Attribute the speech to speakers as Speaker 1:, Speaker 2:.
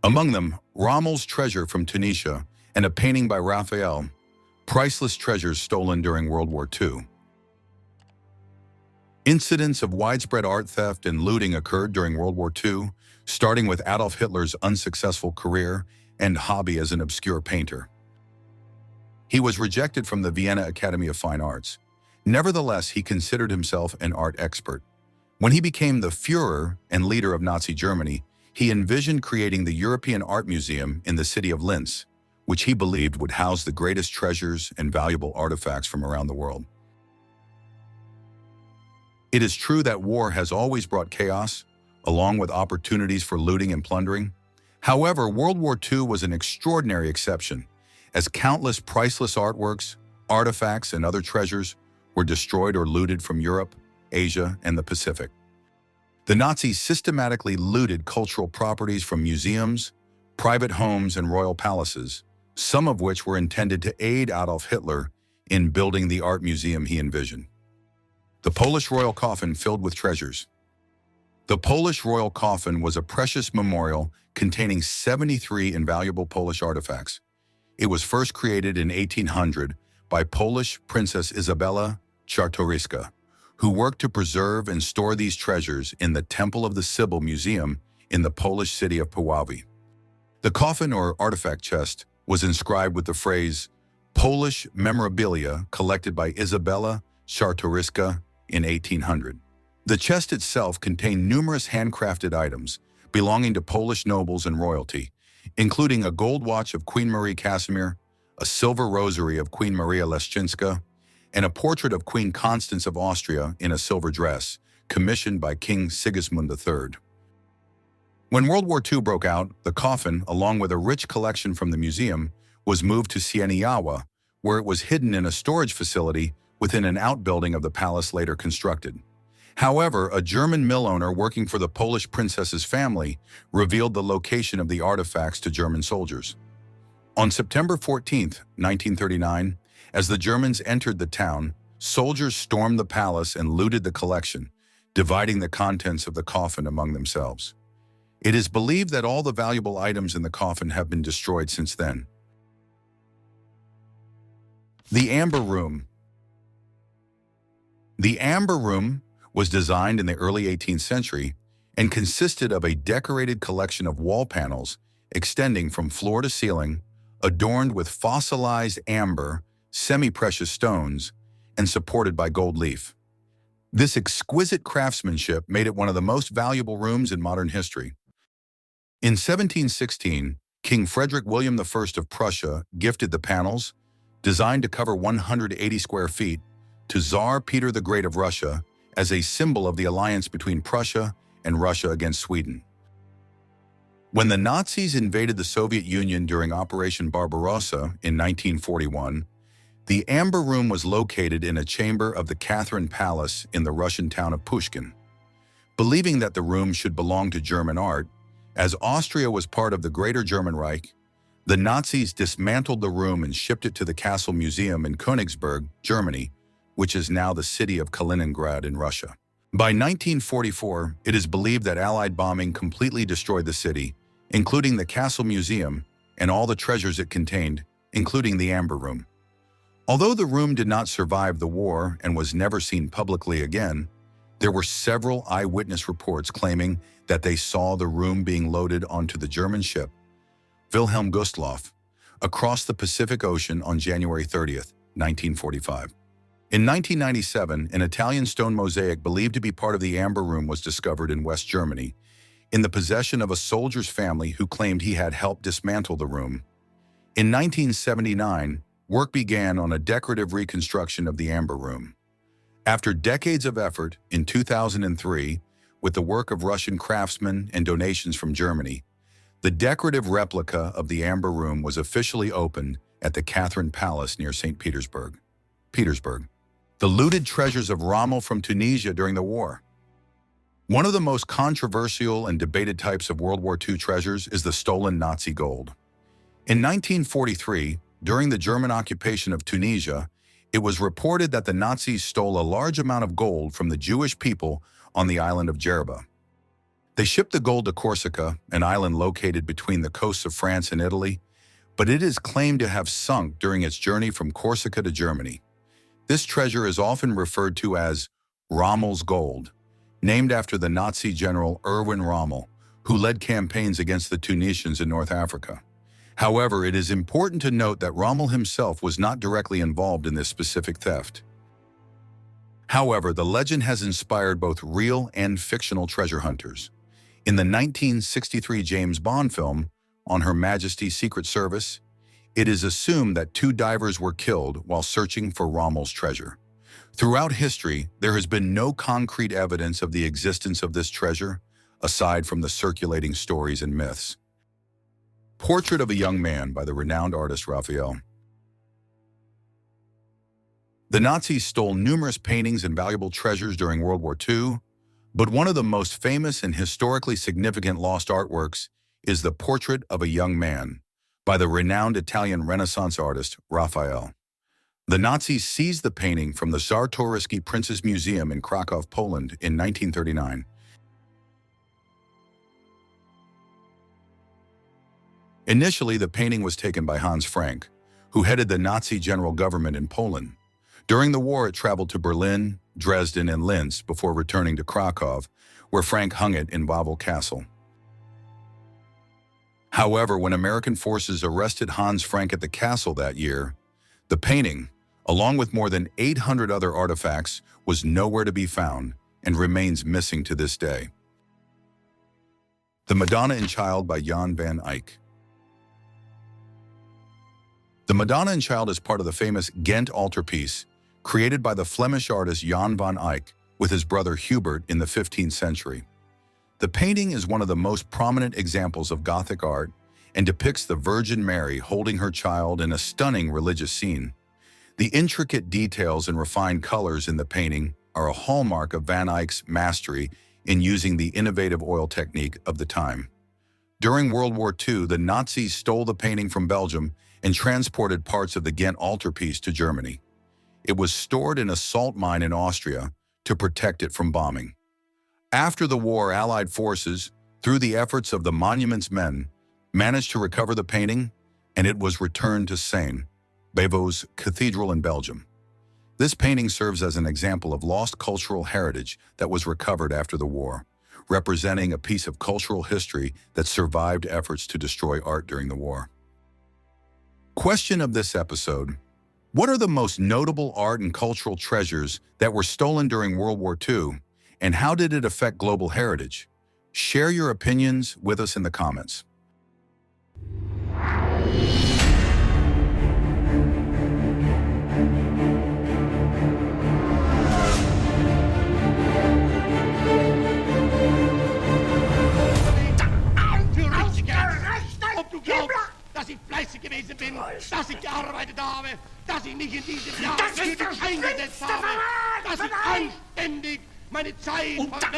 Speaker 1: Among them, Rommel's treasure from Tunisia and a painting by Raphael, priceless treasures stolen during World War II. Incidents of widespread art theft and looting occurred during World War II, starting with Adolf Hitler's unsuccessful career and hobby as an obscure painter. He was rejected from the Vienna Academy of Fine Arts. Nevertheless, he considered himself an art expert. When he became the Führer and leader of Nazi Germany, he envisioned creating the European Art Museum in the city of Linz, which he believed would house the greatest treasures and valuable artifacts from around the world. It is true that war has always brought chaos, along with opportunities for looting and plundering. However, World War II was an extraordinary exception, as countless priceless artworks, artifacts, and other treasures were destroyed or looted from Europe, Asia, and the Pacific. The Nazis systematically looted cultural properties from museums, private homes, and royal palaces, some of which were intended to aid Adolf Hitler in building the art museum he envisioned. The Polish royal coffin filled with treasures. The Polish royal coffin was a precious memorial containing 73 invaluable Polish artifacts. It was first created in 1800 by Polish Princess Izabela Czartoryska, who worked to preserve and store these treasures in the Temple of the Sibyl Museum in the Polish city of Puławy. The coffin or artifact chest was inscribed with the phrase, Polish memorabilia collected by Izabela Czartoryska in 1800. The chest itself contained numerous handcrafted items belonging to Polish nobles and royalty, including a gold watch of Queen Marie Casimir, a silver rosary of Queen Maria Leszczyńska, and a portrait of Queen Constance of Austria in a silver dress, commissioned by King Sigismund III. When World War II broke out, the coffin, along with a rich collection from the museum, was moved to Sieniawa, where it was hidden in a storage facility within an outbuilding of the palace later constructed. However, a German mill owner working for the Polish princess's family revealed the location of the artifacts to German soldiers. On September 14, 1939, as the Germans entered the town, soldiers stormed the palace and looted the collection, dividing the contents of the coffin among themselves. It is believed that all the valuable items in the coffin have been destroyed since then. The Amber Room. The Amber Room was designed in the early 18th century and consisted of a decorated collection of wall panels extending from floor to ceiling, adorned with fossilized amber, semi-precious stones, and supported by gold leaf. This exquisite craftsmanship made it one of the most valuable rooms in modern history. In 1716, King Frederick William I of Prussia gifted the panels, designed to cover 180 square feet, to Tsar Peter the Great of Russia as a symbol of the alliance between Prussia and Russia against Sweden. When the Nazis invaded the Soviet Union during Operation Barbarossa in 1941, the Amber Room was located in a chamber of the Catherine Palace in the Russian town of Pushkin. Believing that the room should belong to German art, as Austria was part of the Greater German Reich, the Nazis dismantled the room and shipped it to the Castle Museum in Königsberg, Germany, which is now the city of Kaliningrad in Russia. By 1944, it is believed that Allied bombing completely destroyed the city, including the Castle Museum and all the treasures it contained, including the Amber Room. Although the room did not survive the war and was never seen publicly again, there were several eyewitness reports claiming that they saw the room being loaded onto the German ship, Wilhelm Gustloff, across the Pacific Ocean on January 30, 1945. In 1997, an Italian stone mosaic believed to be part of the Amber Room was discovered in West Germany, in the possession of a soldier's family who claimed he had helped dismantle the room. In 1979, work began on a decorative reconstruction of the Amber Room. After decades of effort, in 2003, with the work of Russian craftsmen and donations from Germany, the decorative replica of the Amber Room was officially opened at the Catherine Palace near St. Petersburg. The looted treasures of Rommel from Tunisia during the war. One of the most controversial and debated types of World War II treasures is the stolen Nazi gold. In 1943, during the German occupation of Tunisia, it was reported that the Nazis stole a large amount of gold from the Jewish people on the island of Jerba. They shipped the gold to Corsica, an island located between the coasts of France and Italy, but it is claimed to have sunk during its journey from Corsica to Germany. This treasure is often referred to as Rommel's gold, named after the Nazi general Erwin Rommel, who led campaigns against the Tunisians in North Africa. However, it is important to note that Rommel himself was not directly involved in this specific theft. However, the legend has inspired both real and fictional treasure hunters. In the 1963 James Bond film, On Her Majesty's Secret Service, it is assumed that 2 divers were killed while searching for Rommel's treasure. Throughout history, there has been no concrete evidence of the existence of this treasure, aside from the circulating stories and myths. Portrait of a Young Man by the renowned artist Raphael. The Nazis stole numerous paintings and valuable treasures during World War II, but one of the most famous and historically significant lost artworks is the Portrait of a Young Man by the renowned Italian Renaissance artist Raphael. The Nazis seized the painting from the Czartoryski Prince's Museum in Krakow, Poland in 1939. Initially, the painting was taken by Hans Frank, who headed the Nazi general government in Poland. During the war, it traveled to Berlin, Dresden, and Linz before returning to Krakow, where Frank hung it in Wawel Castle. However, when American forces arrested Hans Frank at the castle that year, the painting, along with more than 800 other artifacts, was nowhere to be found and remains missing to this day. The Madonna and Child by Jan van Eyck. The Madonna and Child is part of the famous Ghent altarpiece, created by the Flemish artist Jan van Eyck with his brother Hubert in the 15th century. The painting is one of the most prominent examples of Gothic art and depicts the Virgin Mary holding her child in a stunning religious scene. The intricate details and refined colors in the painting are a hallmark of Van Eyck's mastery in using the innovative oil technique of the time. During World War II, the Nazis stole the painting from Belgium and transported parts of the Ghent altarpiece to Germany. It was stored in a salt mine in Austria to protect it from bombing. After the war, Allied forces, through the efforts of the monument's men, managed to recover the painting, and it was returned to Saint-Bavo's Cathedral in Belgium. This painting serves as an example of lost cultural heritage that was recovered after the war, representing a piece of cultural history that survived efforts to destroy art during the war. Question of this episode: what are the most notable art and cultural treasures that were stolen during World War II, and how did it affect global heritage? Share your opinions with us in the comments.
Speaker 2: Dass ich fleißig gewesen bin, dass ich gearbeitet habe, dass ich mich in diesem Jahr für dich eingesetzt habe, dass ich anständig meine Zeit